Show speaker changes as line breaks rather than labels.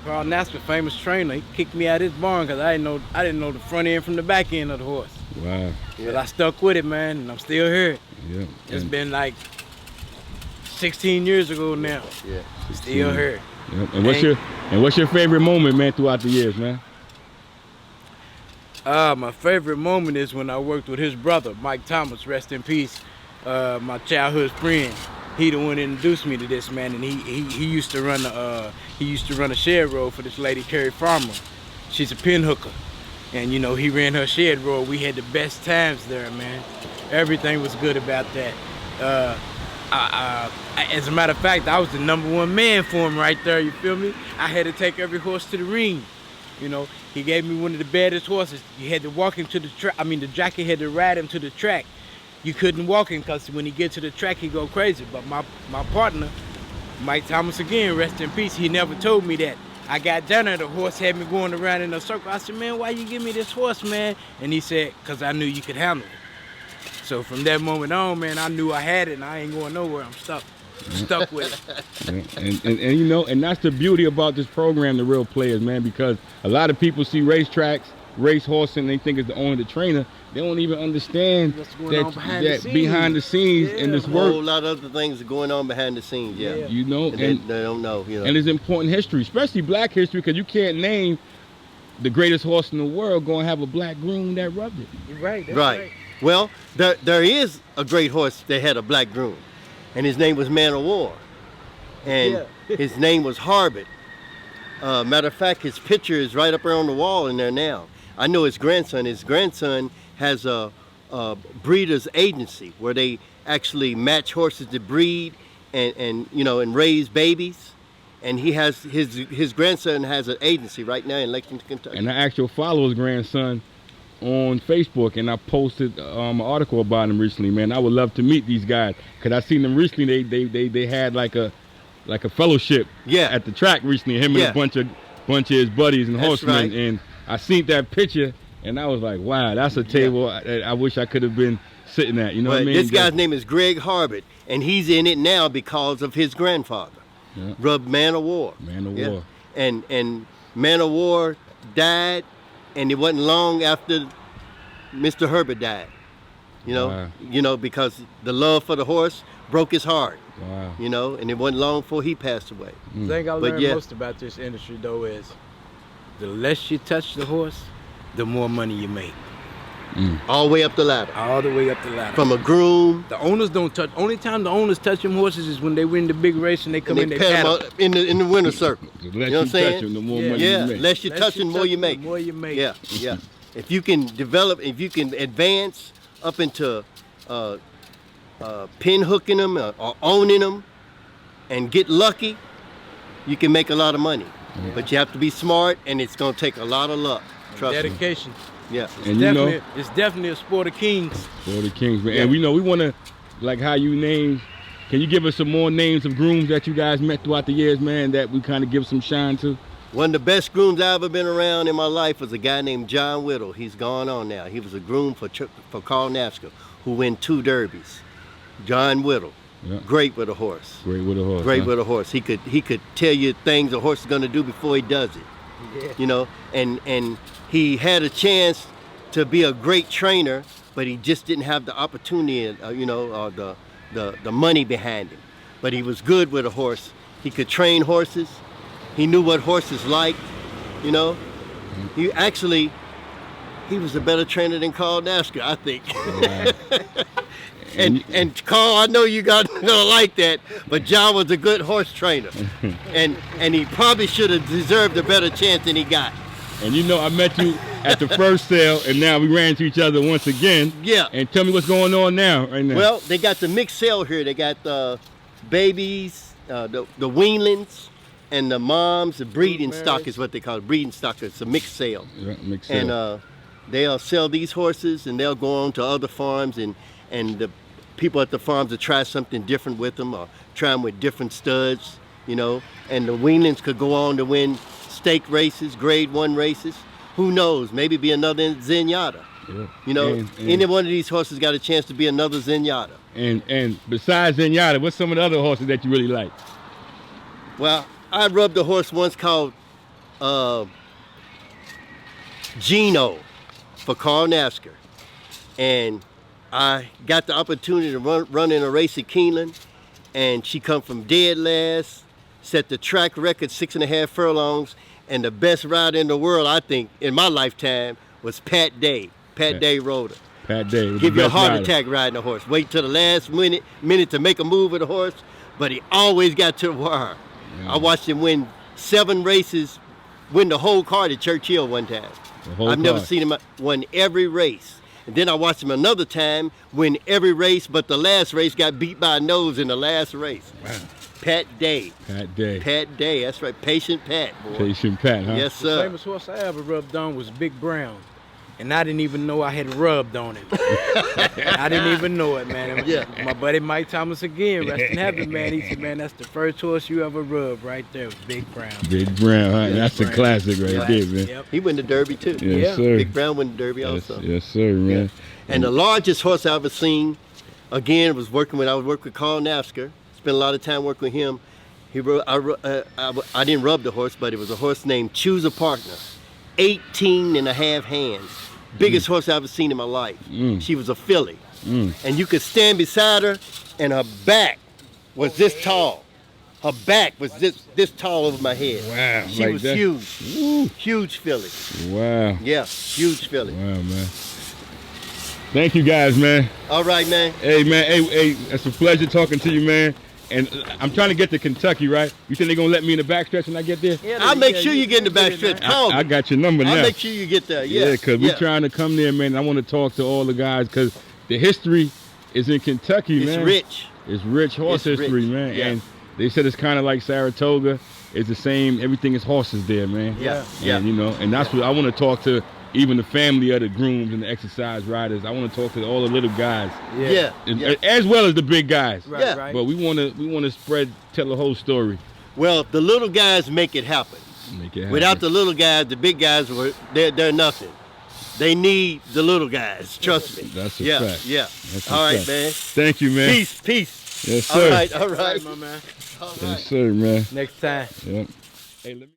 Carl Nasper, famous trainer, he kicked me out of his barn because I didn't know the front end from the back end of the horse.
Wow.
But I stuck with it, man, and I'm still here.
Yeah.
It's been like 16 years ago now.
Yeah.
Still here.
Yep. And what's your favorite moment, man, throughout the years, man?
My favorite moment is when I worked with his brother, Mike Thomas, rest in peace, my childhood friend. He the one that introduced me to this, man, and he used to run a shed road for this lady, Carrie Farmer. She's a pin hooker, and you know he ran her shed road. We had the best times there, man. Everything was good about that. As a matter of fact, I was the #1 man for him right there. You feel me? I had to take every horse to the ring. You know, he gave me one of the baddest horses. You had to walk him to the track. I mean, the jockey had to ride him to the track. You couldn't walk him because when he get to the track, he go crazy. But my partner, Mike Thomas, again, rest in peace, he never told me that. I got down there, the horse had me going around in a circle. I said, man, why you give me this horse, man? And he said, because I knew you could handle it. So from that moment on, man, I knew I had it, and I ain't going nowhere. I'm stuck with it.
And you know, and that's the beauty about this program, the Real Players, man, because a lot of people see racetracks, race horse, and they think it's the owner, the trainer. They don't even understand that behind the scenes in this work.
A whole lot of other things are going on behind the scenes, yeah.
You know,
and they don't know, you know.
And it's important history, especially black history, because you can't name the greatest horse in the world going to have a black groom that rubbed it.
You're right. That's
right. Well, there is a great horse that had a black groom, and his name was Man of War, and his name was Harbit. Matter of fact, his picture is right up there on the wall in there now. I know his grandson. His grandson has a breeder's agency where they actually match horses to breed and you know, and raise babies. And he has his grandson has an agency right now in Lexington, Kentucky.
And I actually follow his grandson on Facebook, and I posted an article about him recently, man. I would love to meet these guys because I seen them recently. They had like a fellowship at the track recently. Him and a bunch of his buddies and horsemen.
Right.
And I seen that picture, and I was like, wow, that's a table I wish I could have been sitting at. You know what I mean?
This guy's name is Greg Harbit, and he's in it now because of his grandfather, Man of War.
Man of War.
And Man of War died, and it wasn't long after Mr. Herbert died. You know, because the love for the horse broke his heart.
Wow.
You know, and it wasn't long before he passed away.
The thing I learned most about this industry, though, is the less you touch the horse, the more money you make.
All the way up the ladder.
All the way up the ladder.
From a groom.
The owners don't touch. Only time the owners touch them horses is when they win the big race and they come in. They
pat them in the winner's circle.
The less you know what I'm saying? Them, the more money you make.
Less you touch them, the more you make.
The more you make.
Yeah. If you can develop, if you can advance up into pin hooking them or owning them and get lucky, you can make a lot of money. But you have to be smart, and it's going to take a lot of luck. Trust me.
Dedication.
Yeah.
And
it's definitely a sport of kings.
Sport of kings, man. And we want to, like how you name. Can you give us some more names of grooms that you guys met throughout the years, man, that we kind of give some shine to?
One of the best grooms I've ever been around in my life was a guy named John Whittle. He's gone on now. He was a groom for Carl Nasper, who won 2 derbies. John Whittle. Yeah. Great with a horse.
Great with a horse.
Great with a horse. He could tell you things a horse is going to do before he does it. Yeah. You know, and he had a chance to be a great trainer, but he just didn't have the opportunity, you know, or the money behind him. But he was good with a horse. He could train horses. He knew what horses liked. You know, he was a better trainer than Carl Nasper, I think. And Carl, I know you gonna like that, but John was a good horse trainer, and he probably should have deserved a better chance than he got.
And you know, I met you at the first sale, and now we ran into each other once again.
Yeah.
And tell me what's going on now, right now.
Well, they got the mixed sale here. They got the babies, the weanlings, and the moms. The breeding stock is what they call it. Breeding stock. It's a mixed sale.
Yeah, mixed sale.
And they'll sell these horses, and they'll go on to other farms, and the people at the farms will try something different with them, or try them with different studs, you know. And the weanlings could go on to win stake races, grade 1 races. Who knows? Maybe be another Zenyatta. Yeah. You know, and any one of these horses got a chance to be another Zenyatta.
And besides Zenyatta, what's some of the other horses that you really like?
Well, I rubbed a horse once called Gino for Carl Nasker. And I got the opportunity to run in a race at Keeneland, and she come from dead last, set the track record 6.5 furlongs, and the best rider in the world, I think, in my lifetime, was Pat Day. Pat Day rode her.
Pat Day was
Give
the
you a
best
heart
rider.
attack riding a horse. Wait till the last minute to make a move with a horse, but he always got to the wire.
Yeah.
I watched him win 7 races, win the whole card at Churchill one time.
The whole
I've never
card.
seen him win every race. And then I watched him another time win every race, but the last race got beat by a nose in the last race.
Wow.
Pat Day.
Pat Day.
Pat Day, that's right. Patient Pat, boy.
Patient Pat, huh?
Yes,
The
sir.
famous horse I ever rubbed on was Big Brown. And I didn't even know I had rubbed on it. I didn't even know it, man.
Yeah.
My buddy Mike Thomas again, rest in heaven, man. He said, man, that's the first horse you ever rubbed right there was Big Brown.
Big Brown, huh?
Big
That's
Brown.
a classic right
Right.
there, man.
Yep.
He won the Derby, too.
Yes,
Yeah.
sir.
Big Brown won the Derby
Yes,
also.
yes, sir, man.
Yeah. And the largest horse I ever seen, again, was working when I was working with Carl Nasker. Spent a lot of time working with him. I didn't rub the horse, but it was a horse named Choose a Partner. 18.5 hands. Biggest horse I ever seen in my life. She was a filly. And you could stand beside her, and her back was this tall. Her back was this tall over my head.
Wow.
She
like
was
that.
huge.
Woo.
Huge filly.
Wow.
Yeah, huge filly.
Wow, man. Thank you guys, man.
All right, man.
Hey, man. Hey, it's a pleasure talking to you, man. And I'm trying to get to Kentucky, right? You think they're going to let me in the backstretch when I get there?
I'll make sure you get in the backstretch. Call me.
I got your number now.
I'll make sure you get there. Yeah,
Yeah, because we're trying to come there, man. I want to talk to all the guys because the history is in Kentucky,
It's
man.
rich.
It's rich horse
It's
history,
rich.
man.
Yeah.
And they said it's kind of like Saratoga. It's the same. Everything is horses there, man.
Yeah,
And, you know, and that's what I want to talk to. Even the family of the grooms and the exercise riders. I want to talk to all the little guys,
Yeah.
and, as well as the big guys.
Right,
Yeah.
right.
But we want to tell the whole story.
Well, the little guys make it happen.
Make it happen.
Without the little guys, the big guys they're nothing. They need the little guys. Trust me.
That's a
yeah,
fact.
Yeah.
That's a
All right,
fact.
man.
Thank you, man.
Peace.
Yes,
All
sir.
right. All
All
right.
right, my man.
All right.
Yes, sir, man.
Next time.
Yep. Hey, let me.